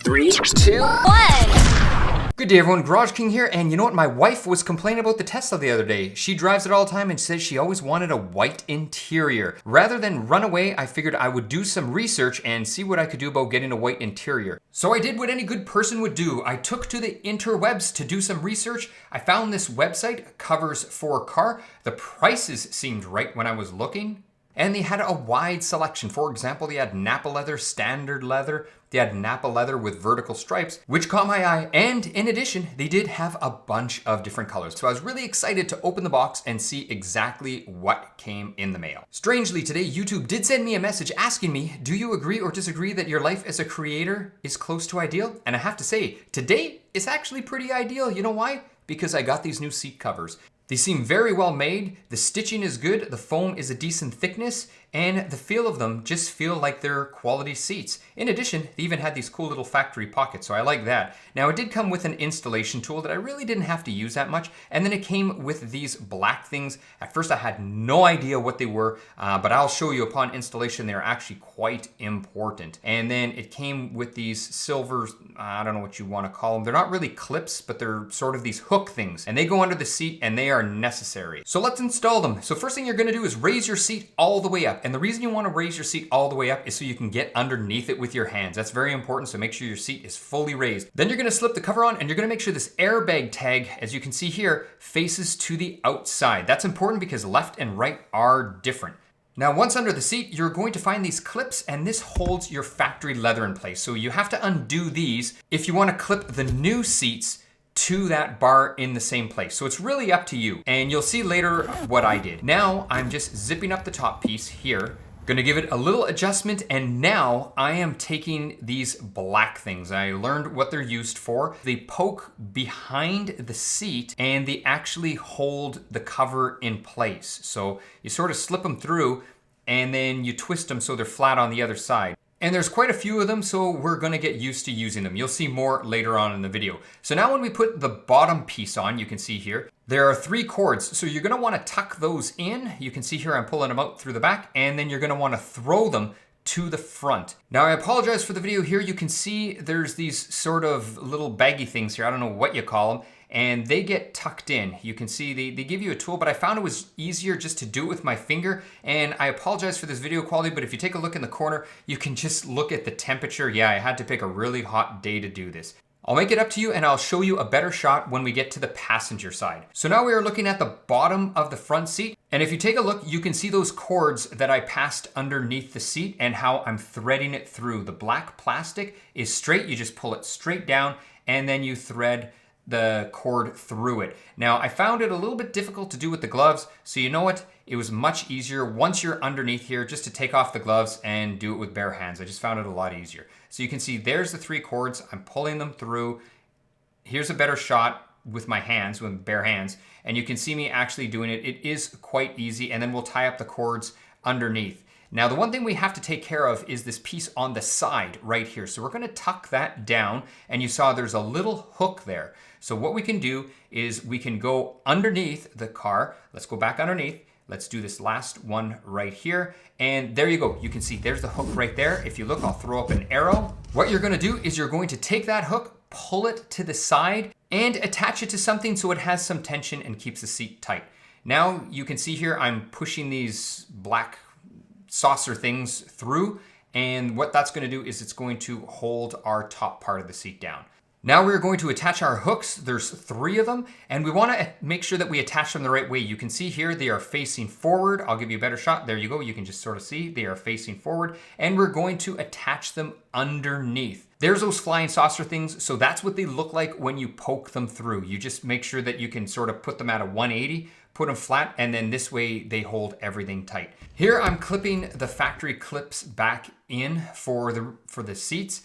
3, 2, 1. Good day everyone, GarageKing here, and you know what? My wife was complaining about the Tesla the other day. She drives it all the time and says she always wanted a white interior. Rather than run away, I figured I would do some research and see what I could do about getting a white interior. So I did what any good person would do. I took to the interwebs to do some research. I found this website, Covers4car. The prices seemed right when I was looking. And they had a wide selection. For example, they had Napa leather, standard leather. They had Napa leather with vertical stripes, which caught my eye. And in addition, they did have a bunch of different colors. So I was really excited to open the box and see exactly what came in the mail. Strangely, today, YouTube did send me a message asking me, do you agree or disagree that your life as a creator is close to ideal? And I have to say, today is actually pretty ideal. You know why? Because I got these new seat covers. They seem very well made, the stitching is good, the foam is a decent thickness, and the feel of them just feel like they're quality seats. In addition, they even had these cool little factory pockets, so I like that. Now it did come with an installation tool that I really didn't have to use that much, and then it came with these black things. At first I had no idea what they were, but I'll show you upon installation they're actually quite important. And then it came with these silver, I don't know what you want to call them. They're not really clips, but they're sort of these hook things, and they go under the seat and they are necessary. So let's install them. So first thing you're going to do is raise your seat all the way up. And the reason you want to raise your seat all the way up is so you can get underneath it with your hands. That's very important, so make sure your seat is fully raised. Then you're going to slip the cover on and you're going to make sure this airbag tag, as you can see here, faces to the outside. That's important because left and right are different. Now, once under the seat, you're going to find these clips, and this holds your factory leather in place. So you have to undo these if you want to clip the new seats to that bar in the same place. So it's really up to you. And you'll see later what I did. Now I'm just zipping up the top piece here. Gonna give it a little adjustment, and now I am taking these black things. I learned what they're used for. They poke behind the seat and they actually hold the cover in place. So you sort of slip them through and then you twist them so they're flat on the other side. And there's quite a few of them, so we're gonna get used to using them. You'll see more later on in the video. So now when we put the bottom piece on, you can see here, there are 3 cords. So you're gonna wanna tuck those in. You can see here I'm pulling them out through the back, and then you're gonna wanna throw them to the front. Now I apologize for the video here. You can see there's these sort of little baggy things here. I don't know what you call them. And they get tucked in. You can see they give you a tool, but I found it was easier just to do it with my finger. And I apologize for this video quality, but if you take a look in the corner, you can just look at the temperature. Yeah, I had to pick a really hot day to do this. I'll make it up to you and I'll show you a better shot when we get to the passenger side. So now we are looking at the bottom of the front seat. And if you take a look, you can see those cords that I passed underneath the seat and how I'm threading it through. The black plastic is straight. You just pull it straight down and then you thread the cord through it. Now, I found it a little bit difficult to do with the gloves, so you know what? It was much easier once you're underneath here just to take off the gloves and do it with bare hands. I just found it a lot easier. So you can see there's the 3 cords. I'm pulling them through. Here's a better shot with my hands, with bare hands, and you can see me actually doing it. It is quite easy, and then we'll tie up the cords underneath. Now, the one thing we have to take care of is this piece on the side right here. So we're gonna tuck that down, and you saw there's a little hook there. So what we can do is we can go underneath the car. Let's go back underneath. Let's do this last one right here. And there you go. You can see there's the hook right there. If you look, I'll throw up an arrow. What you're gonna do is you're going to take that hook, pull it to the side, and attach it to something so it has some tension and keeps the seat tight. Now you can see here I'm pushing these black saucer things through, and what that's going to do is it's going to hold our top part of the seat down. Now we're going to attach our hooks. There's 3 of them, and we want to make sure that we attach them the right way. You can see here they are facing forward. I'll give you a better shot. There you go. You can just sort of see they are facing forward, and we're going to attach them underneath. There's those flying saucer things, so that's what they look like when you poke them through. You just make sure that you can sort of put them at a 180, put them flat, and then this way they hold everything tight. Here I'm clipping the factory clips back in for the seats.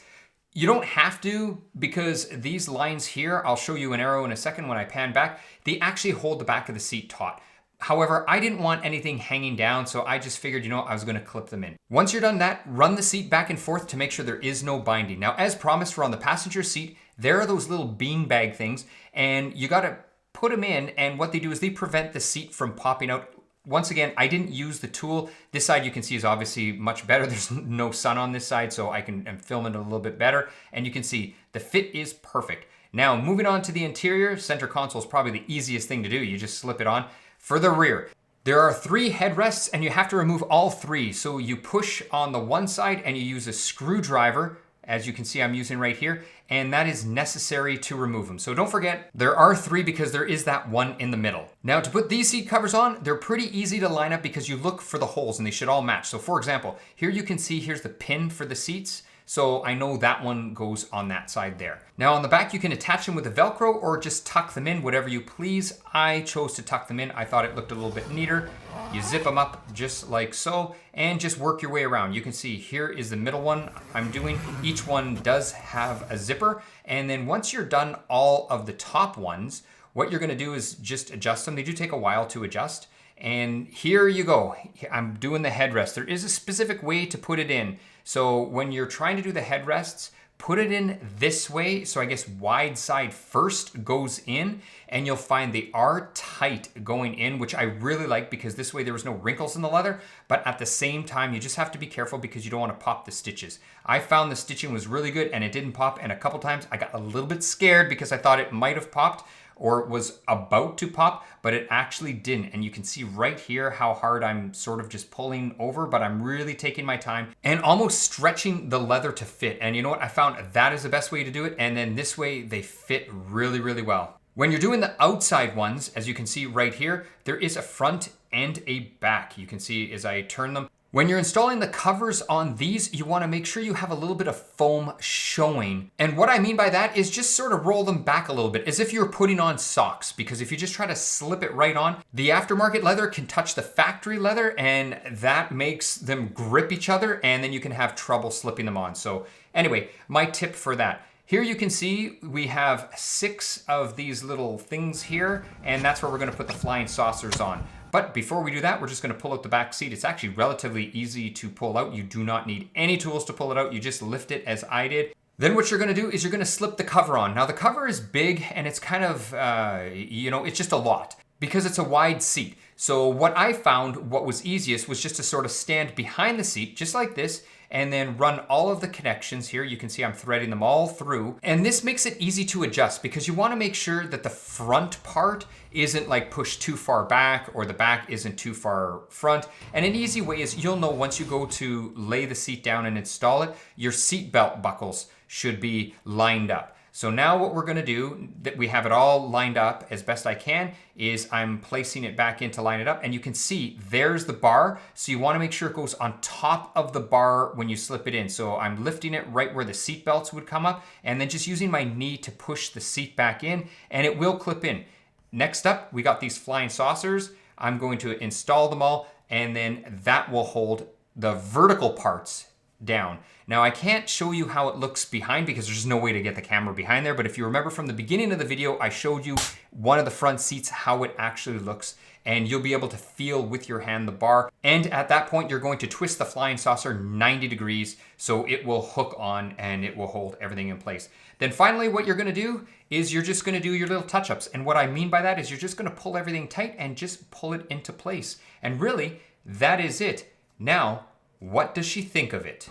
You don't have to, because these lines here, I'll show you an arrow in a second when I pan back, they actually hold the back of the seat taut. However, I didn't want anything hanging down, so I just figured, you know, I was gonna clip them in. Once you're done that, run the seat back and forth to make sure there is no binding. Now, as promised, we're on the passenger seat. There are those little bean bag things, and you gotta put them in, and what they do is they prevent the seat from popping out Once again, I didn't use the tool. This side you can see is obviously much better. There's no sun on this side, so I'm filming it a little bit better. And you can see the fit is perfect. Now, moving on to the interior, center console is probably the easiest thing to do. You just slip it on. For the rear, there are 3 headrests and you have to remove all 3. So you push on the one side and you use a screwdriver, as you can see I'm using right here, and that is necessary to remove them. So don't forget, there are 3 because there is that one in the middle. Now to put these seat covers on, they're pretty easy to line up because you look for the holes and they should all match. So for example, here you can see here's the pin for the seats. So I know that one goes on that side there. Now on the back, you can attach them with a Velcro or just tuck them in, whatever you please. I chose to tuck them in. I thought it looked a little bit neater. You zip them up just like so and just work your way around. You can see here is the middle one I'm doing. Each one does have a zipper. And then once you're done all of the top ones, what you're gonna do is just adjust them. They do take a while to adjust. And here you go. I'm doing the headrest. There is a specific way to put it in. So when you're trying to do the headrests, put it in this way. So I guess wide side first goes in and you'll find they are tight going in, which I really like because this way there was no wrinkles in the leather, but at the same time, you just have to be careful because you don't want to pop the stitches. I found the stitching was really good and it didn't pop. And a couple times I got a little bit scared because I thought it might have popped or was about to pop, but it actually didn't. And you can see right here how hard I'm sort of just pulling over, but I'm really taking my time and almost stretching the leather to fit. And you know what? I found that is the best way to do it. And then this way they fit really, really well. When you're doing the outside ones, as you can see right here, there is a front and a back. You can see as I turn them. When you're installing the covers on these, you want to make sure you have a little bit of foam showing. And what I mean by that is just sort of roll them back a little bit as if you're putting on socks, because if you just try to slip it right on, the aftermarket leather can touch the factory leather and that makes them grip each other and then you can have trouble slipping them on. So anyway, my tip for that. Here you can see we have 6 of these little things here, and that's where we're gonna put the flying saucers on. But before we do that, we're just gonna pull out the back seat. It's actually relatively easy to pull out. You do not need any tools to pull it out. You just lift it as I did. Then what you're gonna do is you're gonna slip the cover on. Now the cover is big and it's kind of, it's just a lot because it's a wide seat. So what I found, what was easiest was just to sort of stand behind the seat, just like this, and then run all of the connections here. You can see I'm threading them all through. And this makes it easy to adjust because you wanna make sure that the front part isn't like pushed too far back or the back isn't too far front. And an easy way is you'll know once you go to lay the seat down and install it, your seat belt buckles should be lined up. So now what we're gonna do, that we have it all lined up as best I can, is I'm placing it back in to line it up. And you can see there's the bar. So you wanna make sure it goes on top of the bar when you slip it in. So I'm lifting it right where the seat belts would come up and then just using my knee to push the seat back in and it will clip in. Next up, we got these flying saucers. I'm going to install them all and then that will hold the vertical parts down. Now I can't show you how it looks behind because there's no way to get the camera behind there, but if you remember from the beginning of the video, I showed you one of the front seats, how it actually looks, and you'll be able to feel with your hand the bar. And at that point, you're going to twist the flying saucer 90 degrees so it will hook on and it will hold everything in place. Then finally, what you're gonna do is you're just gonna do your little touch-ups. And what I mean by that is you're just gonna pull everything tight and just pull it into place. And really, that is it. Now, what does she think of it?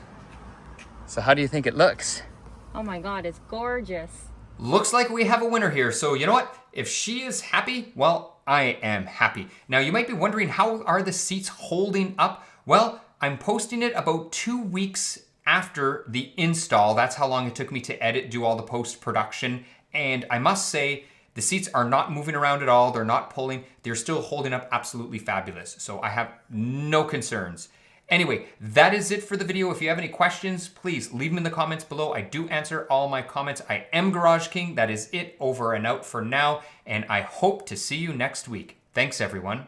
So how do you think it looks? Oh my God, it's gorgeous. Looks like we have a winner here. So you know what? If she is happy, well, I am happy. Now you might be wondering, how are the seats holding up? Well, I'm posting it about 2 weeks after the install. That's how long it took me to edit, do all the post-production. And I must say, the seats are not moving around at all. They're not pulling. They're still holding up absolutely fabulous. So I have no concerns. Anyway, that is it for the video. If you have any questions, please leave them in the comments below. I do answer all my comments. I am GarageKing. That is it, over and out for now. And I hope to see you next week. Thanks, everyone.